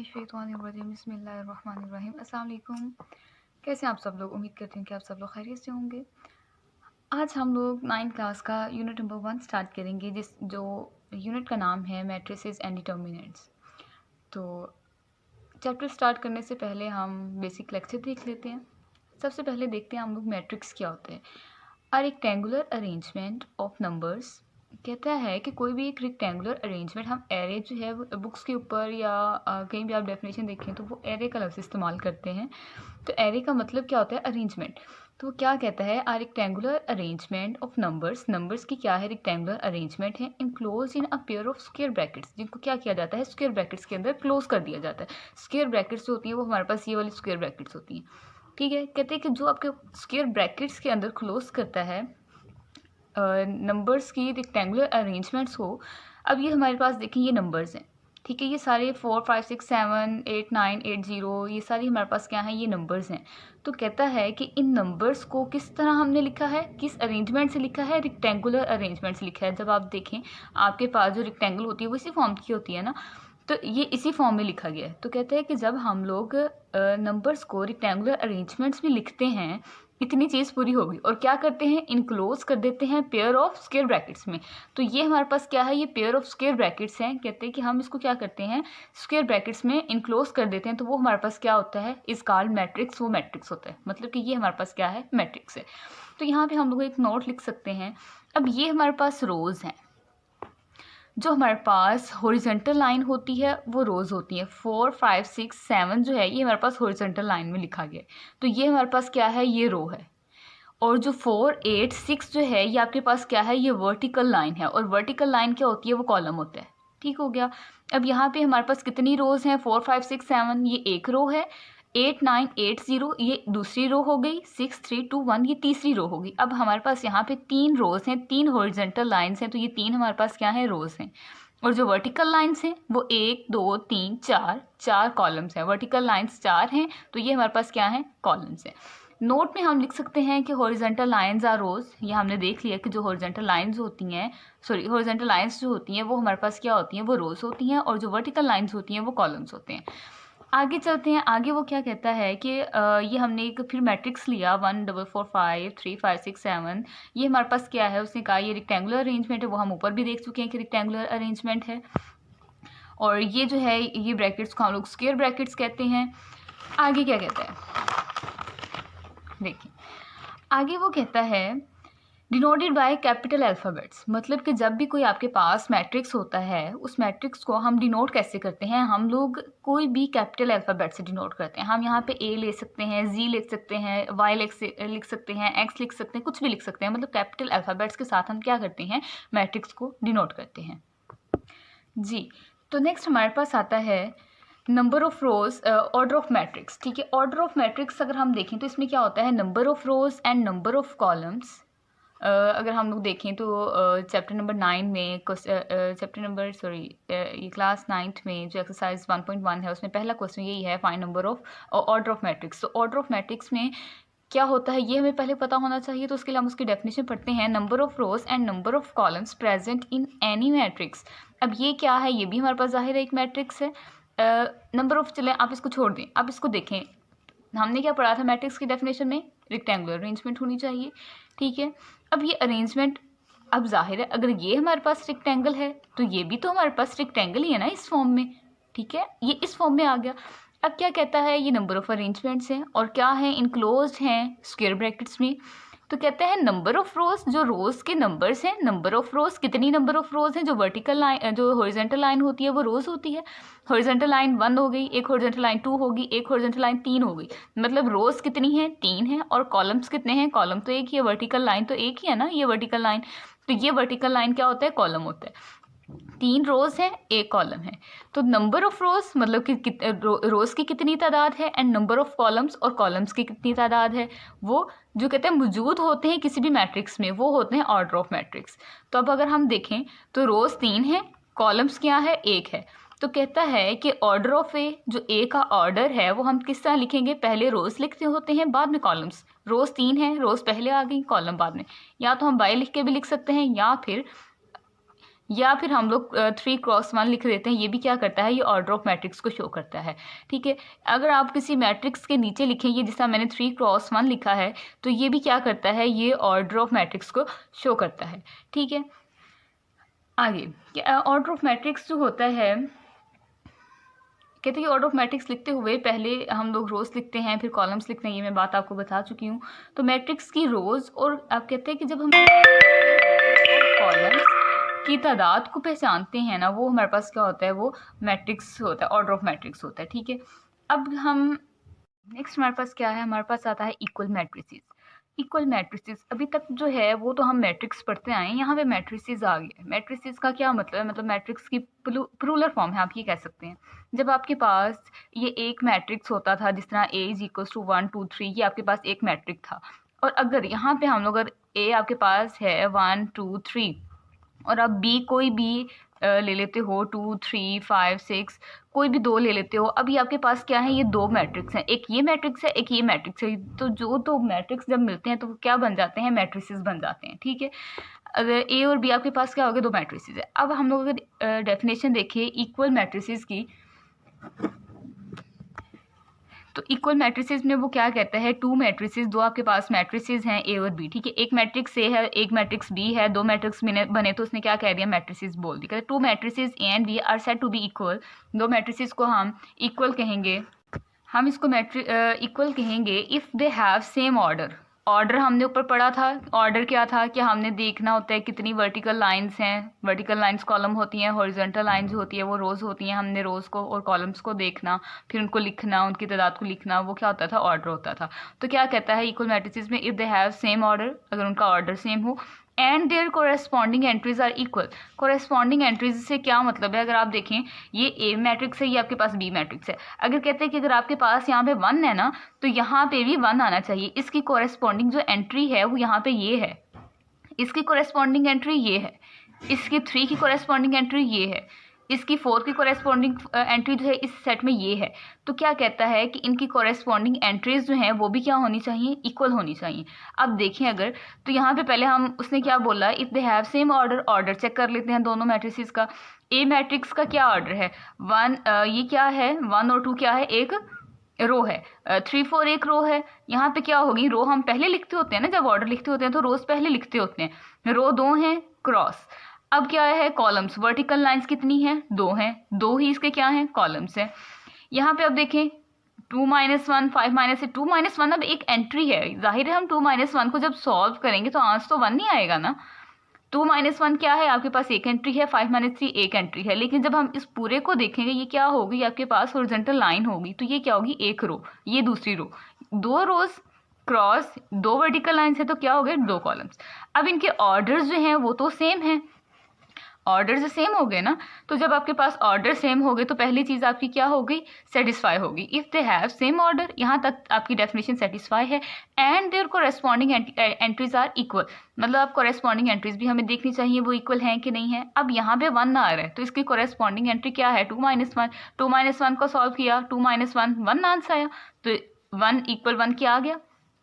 बिस्मिल्लाहिर्रहमानिर्रहीम। अस्सलाम वालेकुम। कैसे हैं आप सब लोग? उम्मीद करती हूँ कि आप सब लोग खैरियत से होंगे। आज हम लोग 9th क्लास का यूनिट नंबर 1 स्टार्ट करेंगे, जो यूनिट का नाम है मैट्रिसेस एंड डिटर्मिनेंट्स। तो चैप्टर स्टार्ट करने से पहले हम बेसिक लेक्चर देख लेते हैं। सबसे पहले देखते हैं हम लोग मैट्रिक्स क्या होते हैं। A rectangular arrangement of numbers कहता है कि कोई भी एक रेक्टेंगुलर अरेंजमेंट, हम एरे जो है वो बुक्स के ऊपर या कहीं भी आप डेफिनेशन देखें तो वो एरे का लफ्ज़ इस्तेमाल करते हैं। तो एरे का मतलब क्या होता है? अरेंजमेंट। तो वो क्या कहता है? आ रेक्टेंगुलर अरेंजमेंट ऑफ नंबर्स की क्या है? रेक्टेंगुलर अरेंजमेंट है enclose in a pair of square brackets, जिनको क्या किया जाता है? स्क्वायर ब्रैकेट्स के अंदर क्लोज कर दिया जाता है। स्क्वायर ब्रैकेट्स जो होती हैं वो हमारे पास ये वाली स्क्वायर ब्रैकेट्स होती हैं, ठीक है। कहते हैं कि जो आपके स्क्वायर ब्रैकेट्स के अंदर क्लोज करता है नंबर्स की रेक्टेंगुलर अरेंजमेंट्स हो। अब ये हमारे पास देखें, ये नंबर्स हैं, ठीक है। ये सारे 4 5 6 7 8 9 8 0 ये सारी हमारे पास क्या हैं? ये नंबर्स हैं। तो कहता है कि इन नंबर्स को किस तरह हमने लिखा है, किस अरेंजमेंट से लिखा है? रेक्टेंगुलर अरेंजमेंट से लिखा है। जब आप देखें आपके पास जो रेक्टेंगल होती है वो इसी फॉर्म की होती है ना, तो ये इसी फॉर्म में लिखा गया है। तो कहते हैं कि जब हम लोग नंबर्स को रेक्टेंगुलर अरेंजमेंट्स में लिखते हैं, इतनी चीज़ पूरी होगी और क्या करते हैं? इनक्लोज कर देते हैं पेयर ऑफ स्क्वायर ब्रैकेट्स में। तो ये हमारे पास क्या है? ये पेयर ऑफ स्क्वायर ब्रैकेट्स हैं। कहते हैं कि हम इसको क्या करते हैं? स्क्वायर ब्रैकेट्स में इनक्लोज कर देते हैं, तो वो हमारे पास क्या होता है? Is called matrix. वो मैट्रिक्स होता है, मतलब कि ये हमारे पास क्या है? मैट्रिक्स है। तो यहाँ पे हम लोग एक नोट लिख सकते हैं। अब ये हमारे पास रोज़ हैं। जो हमारे पास हॉरिजॉन्टल लाइन होती है वो रोज़ होती है। 4 5 6 7 जो है ये हमारे पास हॉरिजॉन्टल लाइन में लिखा गया है। तो ये हमारे पास क्या है? ये रो है। और जो 4 8 6 जो है ये आपके पास क्या है? ये वर्टिकल लाइन है। और वर्टिकल लाइन क्या होती है? वो कॉलम होता है, ठीक हो गया। अब यहाँ पे हमारे पास कितनी रोज़ हैं? 4 5 6 7 ये एक रो है। 8 9 8 0 ये दूसरी रो हो गई। 6 3 2 1 ये तीसरी रो होगी। अब हमारे पास यहाँ पे 3 रोज़ हैं, 3 हॉरिजॉन्टल लाइंस हैं। तो ये 3 हमारे पास क्या है? रोज़ हैं। और जो वर्टिकल लाइंस हैं वो 1 2 3 4 कॉलम्स हैं। वर्टिकल लाइंस 4 हैं, तो ये हमारे पास क्या है? कॉलम्स हैं। नोट में हम लिख सकते हैं कि हॉरिजॉन्टल लाइंस आर रोज। ये हमने देख लिया कि जो हॉरिजॉन्टल लाइंस होती हैं, हॉरिजॉन्टल लाइंस जो होती हैं वो हमारे पास क्या होती हैं? वो रोज होती हैं। और जो वर्टिकल लाइंस होती हैं वो कॉलम्स होते हैं। आगे चलते हैं। आगे वो क्या कहता है कि ये हमने एक फिर मैट्रिक्स लिया 1 4 4 5 3 5 6 7। ये हमारे पास क्या है? उसने कहा ये रेक्टेंगुलर अरेंजमेंट है। वो हम ऊपर भी देख चुके हैं कि रेक्टेंगुलर अरेंजमेंट है। और ये जो है ये ब्रैकेट्स को हम लोग स्क्वायर ब्रैकेट्स कहते हैं। आगे क्या कहता है देखिए, आगे वो कहता है डिनोटेड बाय कैपिटल अल्फ़ाबेट्स। मतलब कि जब भी कोई आपके पास मैट्रिक्स होता है, उस मैट्रिक्स को हम डिनोट कैसे करते हैं? हम लोग कोई भी कैपिटल अल्फ़ाबेट से डिनोट करते हैं। हम यहाँ पे ए ले सकते हैं, जी लिख सकते हैं, वाई लिख सकते हैं, एक्स लिख सकते हैं, कुछ भी लिख सकते हैं। मतलब कैपिटल अल्फ़ाबेट्स के साथ हम क्या करते हैं? मैट्रिक्स को डिनोट करते हैं जी। तो नेक्स्ट हमारे पास आता है number of rose, order of matrix, ठीक है। ऑर्डर ऑफ मैट्रिक्स अगर हम देखें तो इसमें क्या होता है? Number of rose and number of columns. अगर हम लोग देखें तो चैप्टर नंबर 9 में ये क्लास 9th में जो एक्सरसाइज 1.1 है उसमें पहला क्वेश्चन यही है, find number of order of matrix. तो ऑर्डर ऑफ मैट्रिक्स में क्या होता है ये हमें पहले पता होना चाहिए। तो उसके लिए हम उसकी डेफिनेशन पढ़ते हैं। Number of rose and number of columns present in any matrix. अब ये क्या है? ये भी हमारे पास जाहिर है एक मैट्रिक्स है। नंबर ऑफ, चलें आप इसको छोड़ दें, आप इसको देखें। हमने क्या पढ़ा था मैट्रिक्स की डेफिनेशन में? रेक्टेंगुलर अरेंजमेंट होनी चाहिए, ठीक है। अब ये अरेंजमेंट, अब जाहिर है अगर ये हमारे पास रेक्टेंगल है तो ये भी तो हमारे पास रेक्टेंगल ही है ना इस फॉर्म में, ठीक है। ये इस फॉर्म में आ गया। अब क्या कहता है? ये नंबर ऑफ अरेंजमेंट्स हैं और क्या है? इनक्लोज हैं स्क्वायर ब्रैकेट्स में। तो कहते हैं नंबर ऑफ रोज, जो रोज के नंबर्स हैं, नंबर ऑफ रोज, कितनी नंबर ऑफ रोज हैं? जो वर्टिकल लाइन, जो हॉरिजॉन्टल लाइन होती है वो रोज होती है। हॉरिजॉन्टल लाइन 1 हो गई, एक हॉरिजॉन्टल लाइन 2 होगी, एक हॉरिजॉन्टल लाइन 3 हो गई। मतलब रोज कितनी है? 3 है। और कॉलम्स कितने हैं? कॉलम तो एक ही है, वर्टिकल लाइन तो एक ही है ना, ये वर्टिकल लाइन। तो ये वर्टिकल लाइन क्या होता है? कॉलम होता है। 3 रोज है, एक कॉलम है। तो नंबर ऑफ रोज मतलब कि रोज की कितनी तादाद है, एंड नंबर ऑफ कॉलम्स, और कॉलम्स की कितनी तादाद है, वो जो कहते हैं मौजूद होते हैं किसी भी मैट्रिक्स में, वो होते हैं ऑर्डर ऑफ मैट्रिक्स। तो अब अगर हम देखें तो रोज 3 है, कॉलम्स क्या है? 1 है। तो कहता है कि ऑर्डर ऑफ ए, जो ए का ऑर्डर है वो हम किस तरह लिखेंगे? पहले रोज लिखते होते हैं, बाद में कॉलम्स। रोज 3 है, रोज पहले आ गई, कॉलम बाद में। या तो हम बाय लिख के भी लिख सकते हैं, या फिर हम लोग 3x1 लिख देते हैं, ये भी क्या करता है, ये ऑर्डर ऑफ मैट्रिक्स को शो करता है। ठीक है, अगर आप किसी मैट्रिक्स के नीचे लिखेंगे जिसका मैंने 3x1 लिखा है, तो ये भी क्या करता है, ये ऑर्डर ऑफ मैट्रिक्स को शो करता है। ठीक है, आगे ऑर्डर ऑफ मैट्रिक्स जो होता है, कहते हैं कि ऑर्डर ऑफ मैट्रिक्स लिखते हुए पहले हम लोग रोज लिखते हैं, फिर कॉलम्स लिखते हैं, ये मैं बात आपको बता चुकी हूँ। तो मैट्रिक्स की रोज और आप कहते हैं कि जब हम कॉलम्स की तादाद को पहचानते हैं ना, वो हमारे पास क्या होता है, वो मैट्रिक्स होता है, ऑर्डर ऑफ मैट्रिक्स होता है। ठीक है, अब हम नेक्स्ट हमारे पास क्या है, हमारे पास आता है इक्वल मैट्रिसेस। इक्वल मैट्रिसेस अभी तक जो है वो तो हम मैट्रिक्स पढ़ते आए हैं, यहाँ पे मैट्रिसेस आ गया। मैट्रिसेस का क्या मतलब है, मतलब मैट्रिक्स की प्लूरल फॉर्म है, आप ये कह सकते हैं। जब आपके पास ये एक मैट्रिक्स होता था, जिस तरह A इज इक्वल्स टू 1 2 3, ये आपके पास एक मैट्रिक था। और अगर यहाँ पे हम लोग, अगर A आपके पास है 1 2 3 और आप B कोई भी ले लेते हो 2 3 5 6, कोई भी दो ले लेते हो, अभी आपके पास क्या है, ये दो मैट्रिक्स हैं, एक ये मैट्रिक्स है, एक ये मैट्रिक्स है। तो जो दो मैट्रिक्स जब मिलते हैं तो वो क्या बन जाते हैं, मैट्रिसेस बन जाते हैं। ठीक है, अगर A और B आपके पास क्या हो गए, दो मैट्रिसेस है। अब हम लोग अगर डेफिनेशन देखिए इक्वल मैट्रिसेस की, तो इक्वल मैट्रिसेस में वो क्या कहता है, टू मैट्रिसेस, दो आपके पास मैट्रिसेस हैं A और B। ठीक है, एक मैट्रिक्स A है, एक मैट्रिक्स B है, दो मैट्रिक्स बने तो उसने क्या कह दिया, मैट्रिसेस बोल दी। कहते two matrices A and B are said to be equal, दो मैट्रिसेस को हम इक्वल कहेंगे, हम इसको इक्वल कहेंगे if they have same order. Order हमने ऊपर पढ़ा था, ऑर्डर क्या था कि हमने देखना होता है कितनी वर्टिकल लाइंस हैं, वर्टिकल लाइंस कॉलम होती हैं, हॉरिजॉन्टल लाइंस होती है वो रोज़ होती हैं, हमने रोज़ को और कॉलम्स को देखना, फिर उनको लिखना, उनकी तादाद को लिखना, वो क्या होता था, ऑर्डर होता था। तो क्या कहता है इक्वल मैट्रिसेस में, if they have same order, अगर उनका ऑर्डर सेम हो, and their corresponding entries are equal. Corresponding entries से क्या मतलब है, अगर आप देखें ये A मैट्रिक्स है, ये आपके पास B मैट्रिक्स है। अगर कहते हैं कि अगर आपके पास यहाँ पे 1 है ना, तो यहाँ पे भी 1 आना चाहिए। इसकी कोरेस्पॉन्डिंग जो एंट्री है वो यहाँ पे ये है, इसकी कोरेस्पॉन्डिंग एंट्री ये है, इसकी 3 की कोरेस्पॉन्डिंग एंट्री ये है, इसकी 4 की कोरेस्पॉन्डिंग एंट्री जो है इस सेट में ये है। तो क्या कहता है कि इनकी कोरेस्पॉन्डिंग एंट्रीज जो हैं वो भी क्या होनी चाहिए, इक्वल होनी चाहिए। अब देखें अगर, तो यहाँ पे पहले हम उसने क्या बोला, if they have same order, order check कर लेते हैं दोनों मैट्रिसेस का। A मैट्रिक्स का क्या ऑर्डर है, 1, ये क्या है, 1 और 2 क्या है, एक रो है, 3 4 एक रो है। यहाँ पे क्या होगी, रो हम पहले लिखते होते हैं ना, जब ऑर्डर लिखते होते हैं तो रोज पहले लिखते होते हैं, रो 2 हैं क्रॉस। अब क्या है, कॉलम्स, वर्टिकल लाइंस कितनी हैं, 2 हैं, 2 ही इसके क्या हैं, कॉलम्स हैं। यहाँ पे अब देखें 2 - 1 5 - 2 - 1 अब एक एंट्री है, जाहिर है हम 2 - 1 को जब सॉल्व करेंगे तो आंसर तो 1 नहीं आएगा ना। 2 - 1 क्या है, आपके पास एक एंट्री है, 5 - 3 एक एंट्री है। लेकिन जब हम इस पूरे को देखेंगे, ये क्या होगी, आपके पास हॉरिजॉन्टल लाइन होगी, तो ये क्या होगी, एक रो, ये दूसरी रो, 2 रोज क्रॉस 2 वर्टिकल लाइन्स है, तो क्या हो गए, 2 कॉलम्स। अब इनके ऑर्डर्स जो हैं वो तो सेम हैं, ऑर्डर सेम हो गए ना। तो जब आपके पास ऑर्डर सेम हो गए तो पहली चीज़ आपकी क्या हो गई, सेटिस्फाई होगी। If they have same order, यहाँ तक आपकी डेफिनेशन सेटिस्फाई है। And their corresponding entries are equal, मतलब आप कोरेस्पॉन्डिंग एंट्रीज भी हमें देखनी चाहिए वो इक्वल हैं कि नहीं है। अब यहाँ पे 1 आ रहा है तो इसकी कोरेस्पॉन्डिंग एंट्री क्या है, 2 - 1। 2 - 1 को सॉल्व किया, 2 - 1 आंसर आया, तो 1 = 1 क्या आ गया,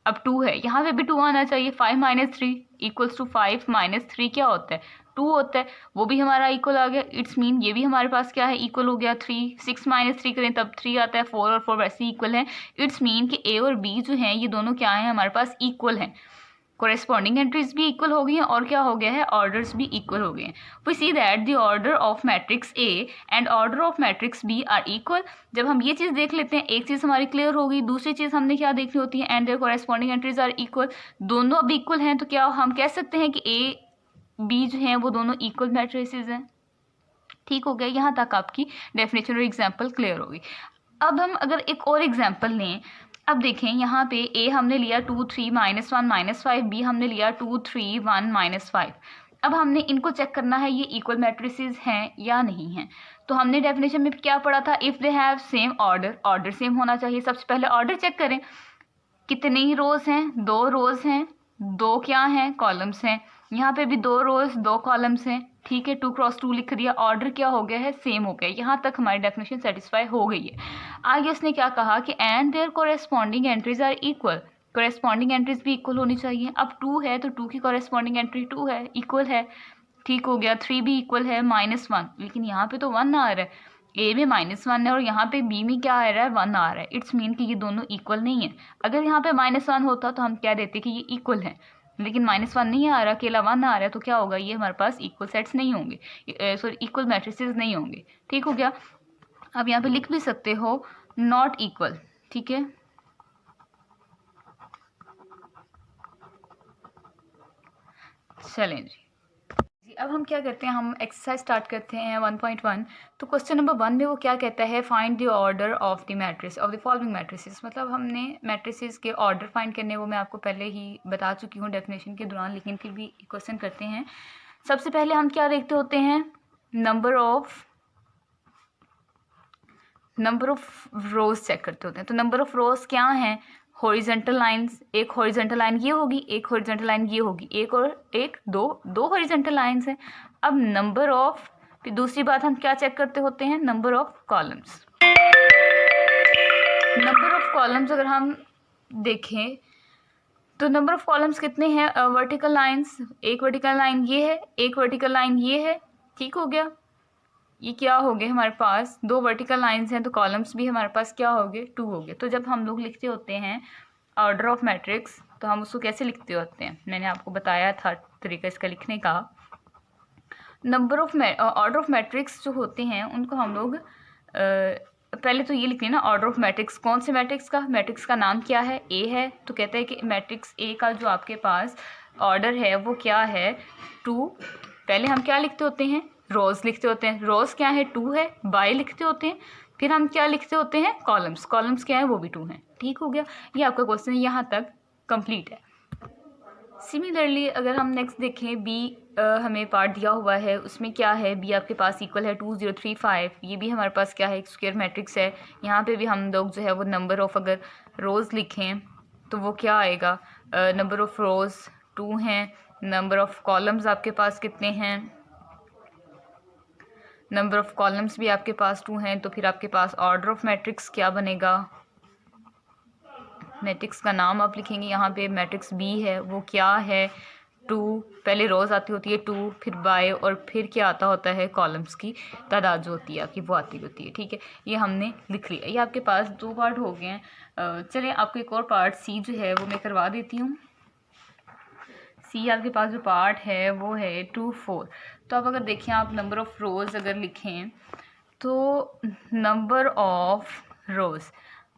अब 2 है, यहाँ पे भी 2 आना चाहिए। 5 - 3 = 5 - 3 क्या होता है, 2 होता है, वो भी हमारा इक्वल आ गया। इट्स मीन ये भी हमारे पास क्या है, इक्वल हो गया। 3 6 - 3 करें तब 3 आता है, 4 और 4 वैसे ही इक्वल है। इट्स मीन कि A और B जो हैं ये दोनों क्या हैं, हमारे पास इक्वल हैं। कोरेस्पॉन्डिंग एंट्रीज भी इक्वल हो गई हैं और क्या हो गया है, ऑर्डर्स भी इक्वल हो गए हैं। We see that the order of matrix A and order of matrix B are equal. जब हम ये चीज़ देख लेते हैं, एक चीज़ हमारी क्लियर हो गई। दूसरी चीज़ हमने क्या देखनी होती है, and their corresponding entries are equal, दोनों अब इक्वल हैं, तो क्या हम कह सकते हैं कि A B जो हैं वो दोनों इक्वल मैट्रिसेस हैं। ठीक हो गया, यहाँ तक आपकी डेफिनेशन और एग्जाम्पल क्लियर होगी। अब हम अगर एक और एग्जाम्पल लें, अब देखें यहाँ पे A हमने लिया 2 3 - 1 - 5, B हमने लिया 2 3 1 - 5। अब हमने इनको चेक करना है ये इक्वल मैट्रिसेस हैं या नहीं हैं। तो हमने डेफिनेशन में क्या पढ़ा था, if they have same order, order same होना चाहिए। सबसे पहले ऑर्डर चेक करें, कितने ही रोज हैं, 2 रोज हैं, 2 क्या हैं, कॉलम्स हैं। यहाँ पे भी 2 रोज 2 कॉलम्स हैं। ठीक है, 2 × 2 लिख दिया, ऑर्डर क्या हो गया है, सेम हो गया। यहाँ तक हमारी डेफिनेशन सेटिस्फाई हो गई है। आगे उसने क्या कहा कि and their corresponding entries are equal, corresponding entries भी इक्वल होनी चाहिए। अब 2 है तो 2 की कोरेस्पॉन्डिंग एंट्री 2 है, इक्वल है। ठीक हो गया। 3 भी इक्वल है -1, लेकिन यहाँ पे तो 1 आ रहा है, ए में -1 है और यहाँ पे बी में क्या आ रहा है, 1 आ रहा है। इट्स मीन कि ये दोनों इक्वल नहीं है। अगर यहाँ पे -1 होता तो हम क्या देते कि ये इक्वल है, लेकिन -1 नहीं आ रहा, अकेला 1 आ रहा है, तो क्या होगा, ये हमारे पास इक्वल सेट्स नहीं होंगे, सॉरी इक्वल मैट्रिसेस नहीं होंगे। ठीक हो गया। अब यहाँ पे लिख भी सकते हो नॉट इक्वल, ठीक है। चलें जी, अब हम क्या करते हैं, हम एक्सरसाइज स्टार्ट करते हैं 1.1। तो क्वेश्चन नंबर 1 में वो क्या कहता है, find the order of the matrix of the following matrices. मतलब हमने मैट्रिसेस के ऑर्डर फाइंड करने, वो मैं आपको पहले ही बता चुकी हूँ डेफिनेशन के दौरान, लेकिन फिर भी क्वेश्चन करते हैं। सबसे पहले हम क्या देखते होते हैं, नंबर ऑफ रोज चेक करते होते हैं। तो नंबर ऑफ रोज क्या हैं, हॉरिजॉन्टल लाइंस, एक हॉरिजॉन्टल लाइन ये होगी, एक हॉरिजॉन्टल लाइन ये होगी, एक और एक, दो हॉरिजॉन्टल लाइंस हैं। अब नंबर ऑफ, फिर दूसरी बात हम क्या चेक करते होते हैं, number of columns. Number of columns अगर हम देखें तो नंबर ऑफ कॉलम्स कितने हैं, वर्टिकल लाइंस, एक वर्टिकल लाइन ये है, एक वर्टिकल लाइन ये है। ठीक हो गया। ये क्या हो गए, हमारे पास 2 वर्टिकल लाइंस हैं, तो कॉलम्स भी हमारे पास क्या हो गए, 2 हो गए। तो जब हम लोग लिखते होते हैं ऑर्डर ऑफ मैट्रिक्स, तो हम उसको कैसे लिखते होते हैं, मैंने आपको बताया था तरीका इसका लिखने का। Number of order of matrix जो होते हैं उनको हम लोग पहले तो ये लिख लेना, ऑर्डर ऑफ मैट्रिक्स, कौन से मैट्रिक्स का नाम क्या है, ए है, तो कहता है कि मैट्रिक्स ए का जो आपके पास ऑर्डर है वो क्या है, 2। पहले हम क्या लिखते होते हैं, रोज लिखते होते हैं, रोज क्या है, 2 है, बाय लिखते होते हैं। फिर हम क्या लिखते होते हैं, कॉलम्स क्या है, वो भी 2 हैं। ठीक हो गया। ये आपका क्वेश्चन यहाँ तक कंप्लीट है। सिमिलरली अगर हम नेक्स्ट देखें, बी हमें पार्ट दिया हुआ है, उसमें क्या है, बी आपके पास इक्वल है 2 0 3 5। ये भी हमारे पास क्या है, एक स्क्वायर मैट्रिक्स है। यहाँ पे भी हम लोग जो है वो नंबर ऑफ अगर रोज़ लिखें तो वो क्या आएगा, नंबर ऑफ रोज़ 2 हैं। नंबर ऑफ कॉलम्स आपके पास कितने हैं, नंबर ऑफ कॉलम्स भी आपके पास 2 हैं। तो फिर आपके पास ऑर्डर ऑफ मैट्रिक्स क्या बनेगा, मैट्रिक्स का नाम आप लिखेंगे, यहाँ पे मैट्रिक्स बी है वो क्या है, 2। पहले रोज़ आती होती है 2, फिर बाय, और फिर क्या आता होता है, कॉलम्स की तादाद जो होती है आपकी वो आती होती है। ठीक है, ये हमने लिख लिया। ये आपके पास 2 पार्ट हो गए हैं। चलें आपको एक और पार्ट सी जो है वो मैं करवा देती हूँ। सी आपके पास जो पार्ट है वो है 2 4। तो अब अगर देखें आप नंबर ऑफ़ रोज़ अगर लिखें तो नंबर ऑफ़ रोज़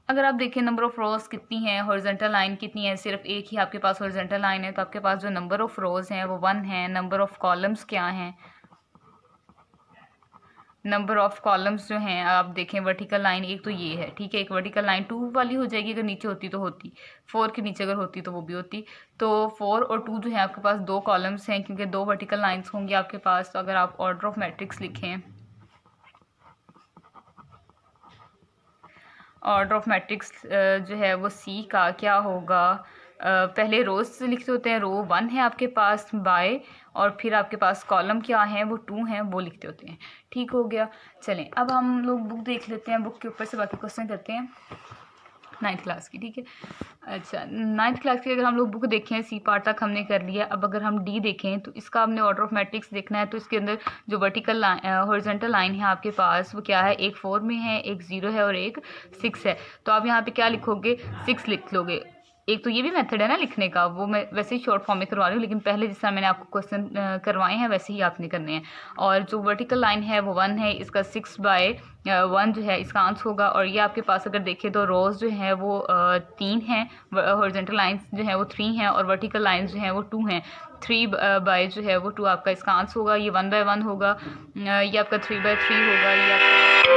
अगर आप देखें नंबर ऑफ़ रोज़ कितनी है, हॉरिजॉन्टल लाइन कितनी है, सिर्फ एक ही आपके पास हॉरिजॉन्टल लाइन है, तो आपके पास जो नंबर ऑफ़ रोज़ हैं वो 1 है। नंबर ऑफ़ कॉलम्स क्या हैं, नंबर ऑफ़ कॉलम्स जो हैं आप देखें, वर्टिकल लाइन एक तो ये है, ठीक है, एक वर्टिकल लाइन 2 वाली हो जाएगी, अगर नीचे होती तो होती, 4 के नीचे अगर होती तो वो भी होती। तो 4 और 2 जो है आपके पास 2 कॉलम्स हैं, क्योंकि 2 वर्टिकल लाइंस होंगी आपके पास। तो अगर आप ऑर्डर ऑफ मैट्रिक्स लिखें, ऑर्डर ऑफ मैट्रिक्स जो है वो सी का क्या होगा, पहले रोज़ लिखते होते हैं, रो 1 है आपके पास, बाय, और फिर आपके पास कॉलम क्या है वो 2 हैं, वो लिखते होते हैं। ठीक हो गया। चलें अब हम लोग बुक देख लेते हैं, बुक के ऊपर से बाकी क्वेश्चन करते हैं 9th क्लास की। ठीक है, अच्छा 9th क्लास की अगर हम लोग बुक देखें, सी पार्ट तक हमने कर लिया। अब अगर हम डी देखें तो इसका हमने ऑर्डर ऑफ मैट्रिक्स देखना है। तो इसके अंदर जो वर्टिकल हॉरिजॉन्टल लाइन है आपके पास वो क्या है, एक 4 में है, एक 0 है और एक 6 है। तो आप यहाँ पे क्या लिखोगे, 6 लिख लोगे। एक तो ये भी मेथड है ना लिखने का, वो मैं वैसे ही शॉर्ट फॉर्म में करवा रही हूँ, लेकिन पहले जिस तरह मैंने आपको क्वेश्चन करवाए हैं वैसे ही आपने करने हैं। और जो वर्टिकल लाइन है वो 1 है, इसका 6/1 जो है इसका आंसर होगा। और ये आपके पास अगर देखें तो रोज़ जो है वो 3 हैं, हॉरिजॉन्टल लाइंस जो है वो 3 हैं, और वर्टिकल लाइंस जो हैं वो 2 हैं। 3 जो है वो 2 आपका इसका आंसर होगा। ये 1/1 होगा, ये आपका 3/3 होगा, ये आपका।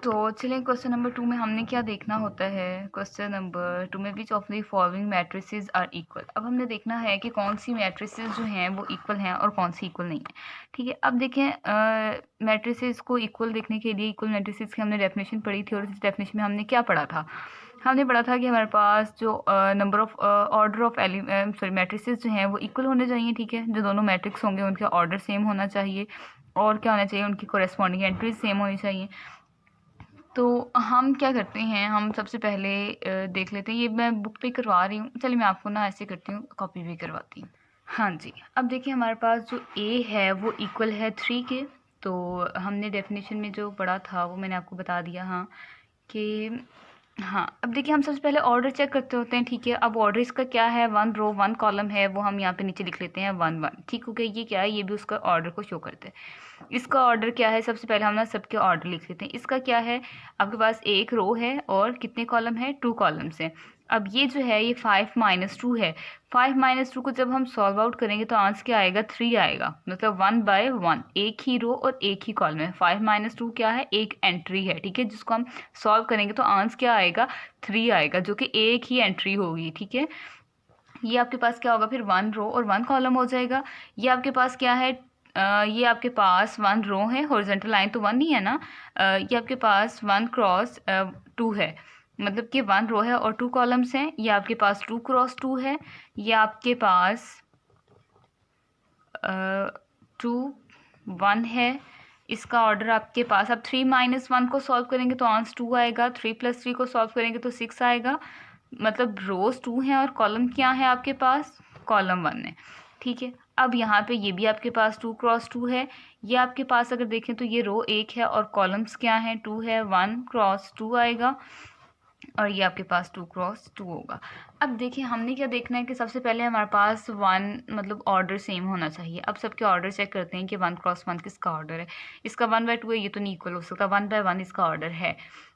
तो चलिए क्वेश्चन नंबर 2 में हमने क्या देखना होता है, क्वेश्चन नंबर 2 में which of the following matrices are equal. अब हमने देखना है कि कौन सी मैट्रिसेस जो हैं वो इक्वल हैं और कौन सी इक्वल नहीं है। ठीक है, अब देखें मैट्रिसेस को इक्वल देखने के लिए, इक्वल मैट्रिसेस की हमने डेफिनेशन पढ़ी थी, और इस डेफिनेशन में हमने क्या पढ़ा था, हमने पढ़ा था कि हमारे पास जो number of order of matrices जो हैं वो इक्वल होने चाहिए। ठीक है, जो दोनों मैट्रिक्स होंगे उनका ऑर्डर सेम होना चाहिए, और क्या होना चाहिए, उनकी कोरेस्पॉन्डिंग एंट्रीज सेम होनी चाहिए। तो हम क्या करते हैं, हम सबसे पहले देख लेते हैं। ये मैं बुक पे करवा रही हूँ, चलिए मैं आपको ना ऐसे करती हूँ, कॉपी भी करवाती हूँ। हाँ जी, अब देखिए हमारे पास जो a है वो इक्वल है 3 के। तो हमने डेफिनेशन में जो पढ़ा था वो मैंने आपको बता दिया। हाँ कि हाँ, अब देखिए हम सबसे पहले ऑर्डर चेक करते होते हैं, ठीक है। अब ऑर्डर इसका क्या है, 1 रो 1 कॉलम है, वो हम यहाँ पे नीचे लिख लेते हैं 1 1, ठीक हो गया। ये क्या है, ये भी उसका ऑर्डर को शो करते हैं। इसका ऑर्डर क्या है, सबसे पहले हम ना सबके ऑर्डर लिख लेते हैं। इसका क्या है, आपके पास एक रो है और कितने कॉलम है, 2 कॉलम्स हैं। अब ये जो है ये 5 - 2 है। 5 - 2 को जब हम सॉल्व आउट करेंगे तो आंसर क्या आएगा, 3 आएगा। मतलब 1/1, एक ही रो और एक ही कॉलम है। 5 - 2 क्या है, एक एंट्री है, ठीक है, जिसको हम सॉल्व करेंगे तो आंसर क्या आएगा, 3 आएगा, जो कि एक ही एंट्री होगी, ठीक है। ये आपके पास क्या होगा फिर, 1 रो और 1 कॉलम हो जाएगा। ये आपके पास क्या है, ये आपके पास 1 रो है, हॉरिजॉन्टल लाइन तो 1 ही है ना। ये आपके पास 1 क्रॉस 2 है, मतलब कि 1 रो है और 2 कॉलम्स हैं। ये आपके पास 2 क्रॉस 2 है। ये आपके पास 2 1 है। इसका ऑर्डर आपके पास, अब 3 - 1 को सॉल्व करेंगे तो आंसर 2 आएगा। 3 + 3 को सॉल्व करेंगे तो 6 आएगा। मतलब रोज 2 हैं और कॉलम क्या है आपके पास, कॉलम 1 है, ठीक है। अब यहाँ पे ये भी आपके पास 2 क्रॉस 2 है। ये आपके पास अगर देखें तो ये रो 1 है और कॉलम्स क्या हैं, 2 है, 1 क्रॉस 2 आएगा और ये आपके पास 2 क्रॉस 2 होगा। अब देखिए हमने क्या देखना है कि सबसे पहले हमारे पास 1 मतलब ऑर्डर सेम होना चाहिए। अब सबके ऑर्डर चेक करते हैं कि 1 क्रॉस 1 किसका ऑर्डर है। इसका 1/2 है, ये तो नहीं इक्वल हो सकता। 1/1 इसका ऑर्डर है,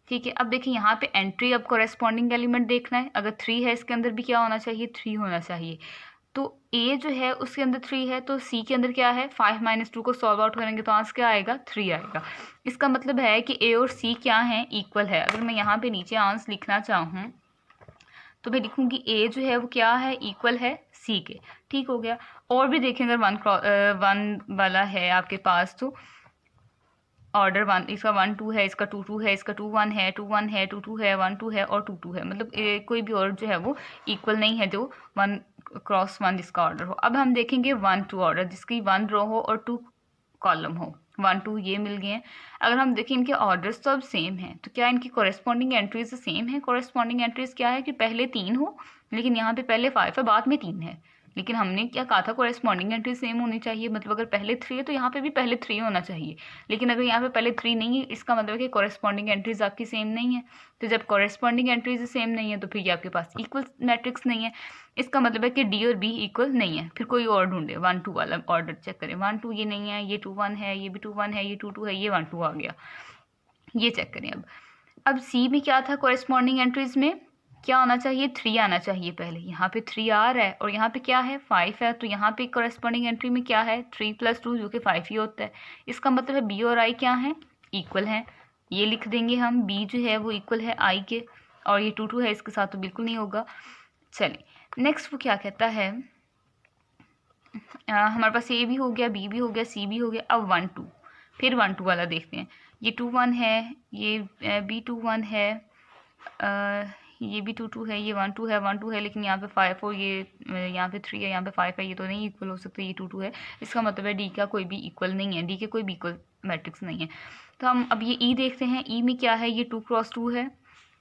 ठीक है। अब देखिए यहाँ पे एंट्री, अब कॉरेस्पॉन्डिंग एलिमेंट देखना है। अगर 3 है इसके अंदर भी क्या होना चाहिए, 3 होना चाहिए। तो ए जो है उसके अंदर 3 है, तो सी के अंदर क्या है, 5 - 2 को सॉल्व आउट करेंगे तो आंसर क्या आएगा, 3 आएगा। इसका मतलब है कि ए और सी क्या है, इक्वल है। अगर मैं यहाँ पे नीचे आंसर लिखना चाहूँ तो मैं लिखूंगी ए जो है वो क्या है, इक्वल है सी के, ठीक हो गया। और भी देखें अगर 1 वाला है आपके पास तो ऑर्डर 1, इसका 1 2 है, इसका 2 2 है, इसका 2 1 है, 2 1 है, 2 2 है, 1 2 है और 2 2 है। मतलब कोई भी और जो है वो इक्वल नहीं है जो 1 क्रॉस 1 जिसका ऑर्डर हो। अब हम देखेंगे 1 2 ऑर्डर जिसकी 1 रो हो और 2 कॉलम हो। 1 2 ये मिल गए हैं। अगर हम देखें इनके ऑर्डर्स तो अब सेम हैं, तो क्या इनकी कॉरेस्पॉन्डिंग एंट्रीज सेम है। कॉरेस्पॉन्डिंग एंट्रीज क्या है कि पहले 3 हो, लेकिन यहाँ पे पहले 5 है, बाद में 3 है। लेकिन हमने क्या कहा था, कॉरेस्पॉन्डिंग एंट्री सेम होनी चाहिए। मतलब अगर पहले 3 है तो यहाँ पे भी पहले 3 होना चाहिए। लेकिन अगर यहाँ पे पहले 3 नहीं है, इसका मतलब है कि कॉरेस्पॉन्डिंग एंट्रीज आपकी सेम नहीं है। तो जब कॉरेस्पॉन्डिंग एंट्रीज सेम नहीं है तो फिर ये आपके पास इक्वल मैट्रिक्स नहीं है। इसका मतलब है कि डी और बी इक्वल नहीं है। फिर कोई और ढूंढे, 1 2 वाला ऑर्डर चेक करें। 1 2 ये नहीं है, ये 2 1 है, ये भी 2 1 है, ये 2 2 है, ये 1 2 आ गया। ये चेक करें। अब सी में क्या था, कॉरेस्पॉन्डिंग एंट्रीज में क्या आना चाहिए, 3 आना चाहिए पहले। यहाँ पे 3 आ रहा है और यहाँ पे क्या है, 5 है। तो यहाँ पे कॉरेस्पॉन्डिंग एंट्री में क्या है, 3 + 2 जो कि 5 ही होता है। इसका मतलब है बी और आई क्या है, इक्वल है। ये लिख देंगे हम, बी जो है वो इक्वल है आई के, और ये 2 2 है, इसके साथ तो बिल्कुल नहीं होगा। चलिए नेक्स्ट वो क्या कहता है, हमारे पास ए भी हो गया, बी भी हो गया, सी भी हो गया। अब 1 2, फिर 1 2 वाला देखते हैं। ये 2 1 है, ये बी 2 1 है, ये भी 2 2 है, ये 1 2 है, 1 2 है, लेकिन यहाँ पे 5 और ये यहाँ पे 3 है, यहाँ पे 5 है, ये तो नहीं इक्वल हो सकता, ये 2 2 है। इसका मतलब है डी का कोई भी इक्वल नहीं है, डी के कोई भी इक्वल मैट्रिक्स नहीं है। तो हम अब ये ई देखते हैं। ई में क्या है, ये 2 क्रॉस 2 है,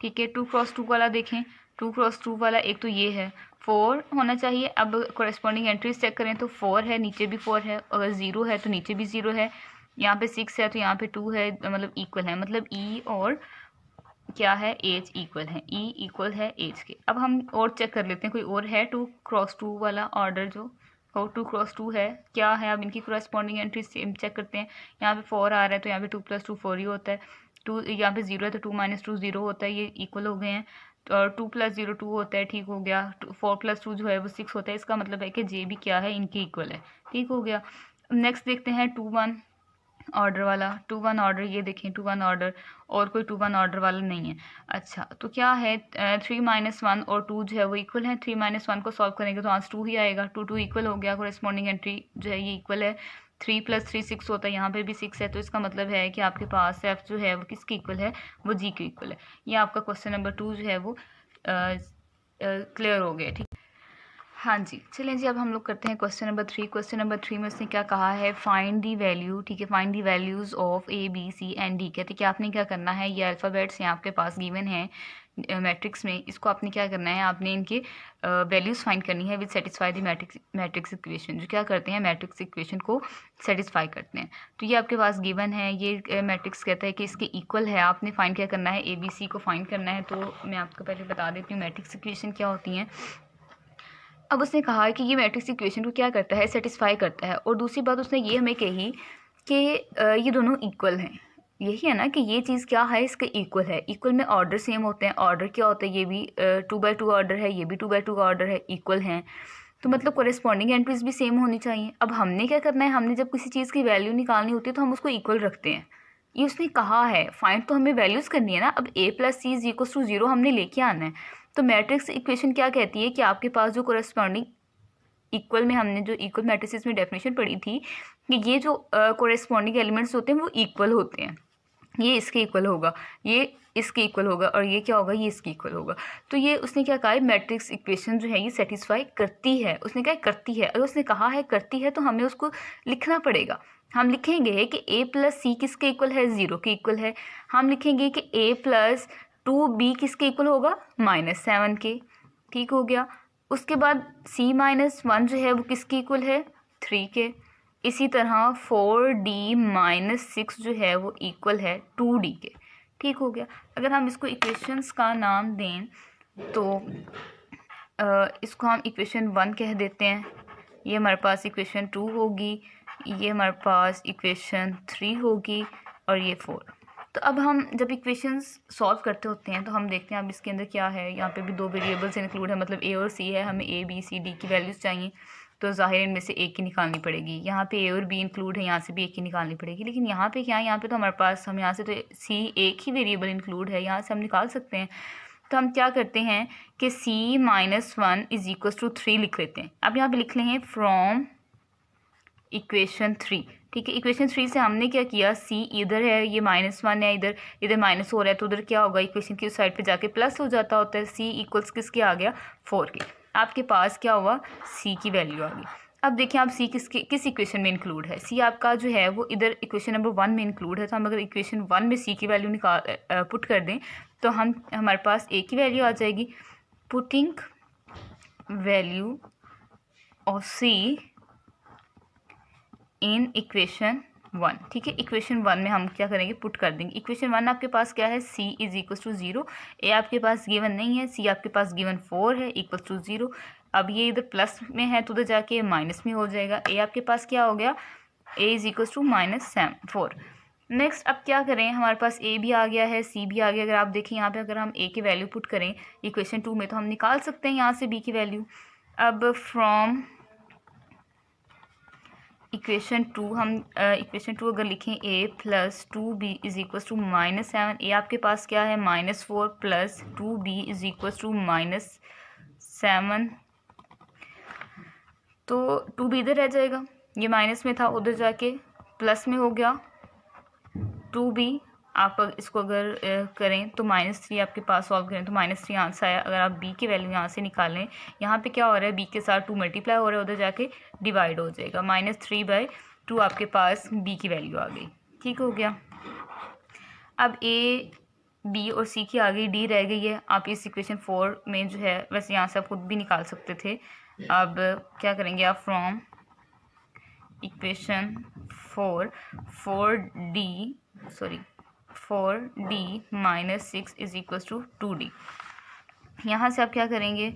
ठीक है। 2 क्रॉस 2 वाला देखें, 2 क्रॉस 2 वाला एक तो ये है, 4 होना चाहिए। अब कॉरेस्पॉन्डिंग एंट्रीज चेक करें तो 4 है, नीचे भी 4 है, अगर 0 है तो नीचे भी 0 है, यहाँ पे 6 है तो यहाँ पे 2 है, मतलब इक्वल है। मतलब ई और क्या है, एज इक्वल है, ई इक्वल है एज के। अब हम और चेक कर लेते हैं, कोई और है 2 क्रॉस 2 वाला ऑर्डर जो हो, 2 क्रॉस 2 है, क्या है। अब इनकी कॉरेस्पॉन्डिंग एंट्री सेम चेक करते हैं। यहाँ पे 4 आ रहा है तो यहाँ पे 2 + 2 4 ही होता है। 2 यहाँ पे 0 है तो 2 - 2 0 होता है, ये इक्वल हो गए हैं। और 2 + 0 2 होता है, ठीक हो गया। 4 + 2 जो है वो 6 होता है। इसका मतलब है कि जे भी क्या है, इनके इक्वल है, ठीक हो गया। नेक्स्ट देखते हैं 2 1 ऑर्डर वाला। 2 1 ऑर्डर, ये देखें 2 1 ऑर्डर, और कोई 2 1 ऑर्डर वाला नहीं है। अच्छा तो क्या है, 3 - 1 और 2 जो है वो इक्वल है। 3 - 1 को सॉल्व करेंगे तो आंसर 2 ही आएगा। 2 2 इक्वल हो गया, कॉरेस्पॉन्डिंग एंट्री जो है ये इक्वल है। 3 + 3 6 होता है, यहाँ पे भी 6 है। तो इसका मतलब है कि आपके पास एफ जो है वो किसकी इक्वल है, वो जी के इक्वल है। ये आपका क्वेश्चन नंबर 2 जो है वो क्लियर हो गया, ठीक। हाँ जी, चलें जी, अब हम लोग करते हैं क्वेश्चन नंबर 3। क्वेश्चन नंबर 3 में उसने क्या कहा है, फाइंड दी वैल्यू, ठीक है, find the values of A B C and D. कहते कि आपने क्या करना है, ये अल्फ़ाबेट्स हैं आपके पास गिवन हैं मैट्रिक्स में, इसको आपने क्या करना है, आपने इनके वैल्यूज़ फाइंड करनी है with satisfy the matrix equation. जो क्या करते हैं, मैट्रिक्स इक्वेशन को सेटिस्फाई करते हैं। तो ये आपके पास गिवन है, ये मैट्रिक्स कहता है कि इसके इक्वल है। आपने फाइंड क्या करना है, ए बी सी को फाइंड करना है। तो मैं आपको पहले बता देती हूँ मैट्रिक्स इक्वेशन क्या होती हैं। अब उसने कहा है कि ये मैट्रिक्स इक्वेशन को क्या करता है, सेटिस्फाई करता है। और दूसरी बात उसने ये हमें कही कि ये दोनों इक्वल हैं। यही है ना कि ये चीज़ क्या है, इसके इक्वल है। इक्वल में ऑर्डर सेम होते हैं। ऑर्डर क्या होता है, ये भी 2x2 ऑर्डर है, ये भी 2x2 का ऑर्डर है, इक्वल हैं। तो मतलब कोरेस्पॉन्डिंग एंट्रीज भी सेम होनी चाहिए। अब हमने क्या करना है, हमने जब किसी चीज़ की वैल्यू निकालनी होती है तो हम उसको इक्वल रखते हैं। ये उसने कहा है, फाइंड तो हमें वैल्यूज़ करनी है ना। अब a + c = 0 हमने लेके आना है। तो मैट्रिक्स इक्वेशन क्या कहती है कि आपके पास जो कोरेस्पॉन्डिंग इक्वल में, हमने जो इक्वल मैट्रिसेस में डेफिनेशन पढ़ी थी कि ये जो कोरेस्पॉन्डिंग एलिमेंट्स होते हैं वो इक्वल होते हैं। ये इसके इक्वल होगा, ये इसके इक्वल होगा, और ये क्या होगा, ये इसके इक्वल होगा। तो ये उसने क्या कहा है, मैट्रिक्स इक्वेशन जो है ये सेटिस्फाई करती है। उसने कहा करती है। अगर उसने कहा है करती है तो हमें उसको लिखना पड़ेगा। हम लिखेंगे कि a + c किसके इक्वल है, 0 के इक्वल है। हम लिखेंगे कि a + 2b किसके इक्वल होगा, -7 के। ठीक हो गया। उसके बाद c - 1 जो है वो किसके इक्वल है, 3 के। इसी तरह 4d - 6 जो है वो इक्वल है 2d के। ठीक हो गया। अगर हम इसको इक्वेशंस का नाम दें तो इसको हम इक्वेशन 1 कह देते हैं। ये हमारे पास इक्वेशन 2 होगी, ये हमारे पास इक्वेशन 3 होगी, और ये 4। तो अब हम जब इक्वेशंस सॉल्व करते होते हैं तो हम देखते हैं अब इसके अंदर क्या है। यहाँ पे भी 2 वेरिएबल्स इंक्लूड है, मतलब a और c है। हमें a b c d की वैल्यूज़ चाहिए, तो ज़ाहिर इनमें से एक की निकालनी पड़ेगी। यहाँ पे a और b इंक्लूड है, यहाँ से भी एक की निकालनी पड़ेगी। लेकिन यहाँ पे क्या है, यहाँ पे तो हमारे पास, हम यहाँ से तो c एक ही वेरिएबल इंक्लूड है, यहाँ से हम निकाल सकते हैं। तो हम क्या करते हैं कि c - 1 = 3 लिख लेते हैं। अब यहाँ पे लिख लें फ्रॉम इक्वेशन 3। ठीक है, इक्वेशन 3 से हमने क्या किया, c इधर है, ये -1 है, इधर -4 है, तो उधर क्या होगा, इक्वेशन की साइड पे जाके प्लस हो जाता होता है। c = किसके आ गया, 4 के। आपके पास क्या हुआ, c की वैल्यू आ गई। अब देखिए आप c किस इक्वेशन में इंक्लूड है। c आपका जो है वो इधर इक्वेशन नंबर 1 में इंक्लूड है। तो हम अगर इक्वेशन 1 में c की वैल्यू पुट कर दें तो हमारे पास a की वैल्यू आ जाएगी। Putting value of c in equation 1। ठीक है, इक्वेशन 1 में हम क्या करेंगे, पुट कर देंगे। इक्वेशन 1 आपके पास क्या है, c = 0। a आपके पास गिवन नहीं है, c आपके पास गिवन 4 है, = 0। अब ये इधर प्लस में है तो उधर जाके माइनस में हो जाएगा। a आपके पास क्या हो गया, a = -4। नेक्स्ट अब क्या करें, हमारे पास a भी आ गया है, c भी आ गया। अगर आप देखें यहाँ पे, अगर हम a की वैल्यू पुट करें इक्वेशन 2 में तो हम निकाल सकते हैं यहाँ से b की वैल्यू। अब फ्रॉम इक्वेशन 2 हम इक्वेशन 2 अगर लिखें a + 2b = -7। a आपके पास क्या है, -4 + 2b = -7। तो 2b इधर रह जाएगा, ये माइनस में था, उधर जाके प्लस में हो गया 2b। आप इसको अगर करें तो -3 आपके पास सॉल्व करें तो -3 आंसर आया। अगर आप b की वैल्यू यहाँ से निकालें, यहाँ पे क्या हो रहा है, b के साथ 2 मल्टीप्लाई हो रहा है, उधर जाके डिवाइड हो जाएगा। -3/2 आपके पास b की वैल्यू आ गई। ठीक हो गया। अब a, b और c की आ गई, d रह गई है। आप इस इक्वेशन 4 में जो है, वैसे यहाँ से आप खुद भी निकाल सकते थे। अब क्या करेंगे आप, फ्रॉम इक्वेशन 4d - 6 = 2d। यहाँ से आप क्या करेंगे,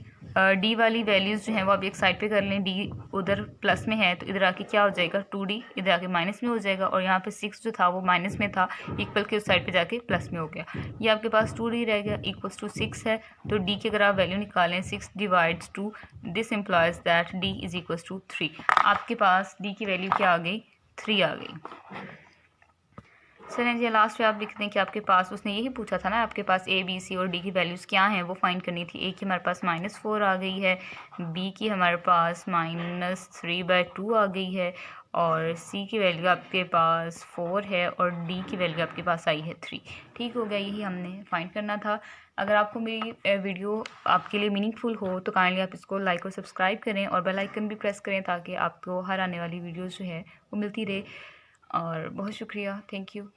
d वाली वैल्यूज़ जो हैं वो आप एक साइड पे कर लें। d उधर प्लस में है तो इधर आके क्या हो जाएगा, 2d इधर आके माइनस में हो जाएगा। और यहाँ पे 6 जो था वो माइनस में था, इक्वल के उस साइड पे जाके प्लस में हो गया। ये आपके पास 2d रह गया, = 6 है। तो d की अगर आप वैल्यू निकालें, 6 / 2, दिस इम्प्लॉयज़ दैट d = 3। आपके पास d की वैल्यू क्या आ गई, 3 आ गई। चलें जी, लास्ट पे आप लिख दें कि आपके पास, उसने यही पूछा था ना, आपके पास a, b, c और d की वैल्यूज़ क्या हैं वो फाइंड करनी थी। a की हमारे पास -4 आ गई है, b की हमारे पास -3/2 आ गई है, और सी की वैल्यू आपके पास 4 है और डी की वैल्यू आपके पास आई है 3। ठीक हो गया, यही हमने फाइंड करना था। अगर आपको मेरी वीडियो आपके लिए मीनिंगफुल हो तो काइंडली आप इसको लाइक और सब्सक्राइब करें और बेल आइकन भी प्रेस करें ताकि आपको हर आने वाली वीडियोज़ जो है वो मिलती रहे। और बहुत शुक्रिया, थैंक यू।